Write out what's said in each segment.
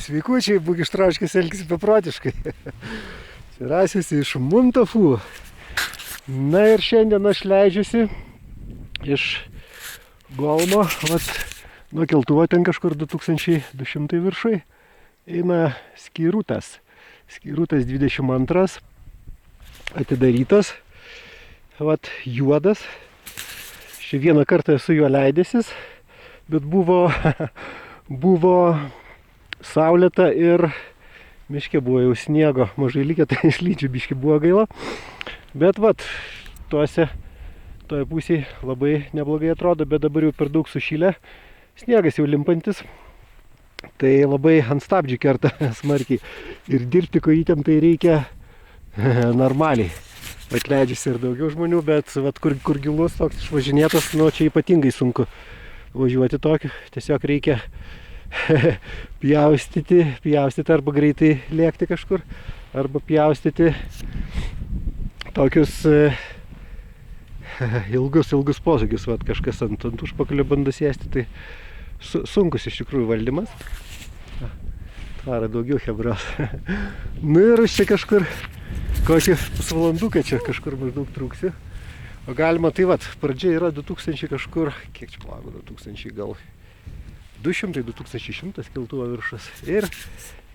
Sveikučiai, Bugištraškis elgisi beprotiškai. Rasis iš Muntafų. Na ir šiandien aš leidžiuosi iš Golmo, nuo keltuvo ten kažkur 2200 viršui. Eina Skyrūtas. Skyrūtas 22. Atidarytas. Juodas. Šį vieną kartą esu juo leidęsis, bet buvo saulėta ir miške buvo jau sniego mažai likę, tai slidžių biškį buvo gaila. Bet toje pusėje labai neblogai atrodo, bet dabar jau per daug sušylę. Sniegas jau limpantis, tai labai ant stabdžių kerta smarkiai. Ir dirbti kojytėm tai reikia normaliai. Atleidžiasi ir daugiau žmonių, bet kur gilus toks išvažinėtas, čia ypatingai sunku važiuoti tokiu. Tiesiog reikia pjaustyti arba greitai lėkti kažkur, arba pjaustyti tokius ilgus posūkius. Kažkas ant užpakalio bando sėsti, tai sunkus iš tikrųjų valdymas. Tvara daugiau hebros. Nu ir čia kažkur kokį pusvalanduką čia kažkur maždaug trūksiu. O galima pradžia yra 2000 kažkur, kiek čia plago, 2000 gal 200-2100 keltuvo viršus. Ir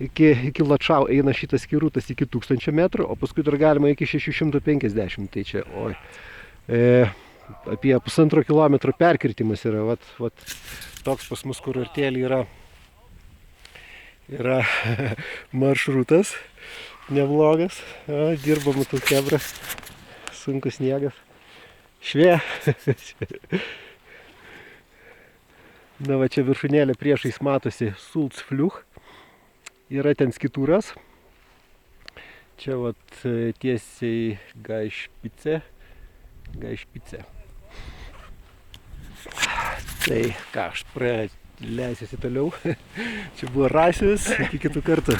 iki Lačau eina šitas Skyrūtas iki 1000 metrų, o paskui dar galima iki 650. Tai čia, apie 1,5 kilometro perkirtimas yra. Toks pas mus kurortėlį yra maršrutas. Neblogas, dirbama tų kebra, sunkus sniegas, Na čia viršūnėlė priešais matosi Sulzfliuch, yra ten Skitūras, čia tiesiai Gaišpice. Tai ką, aš leisiuosi toliau, čia buvo Rasis, iki kitų kartų.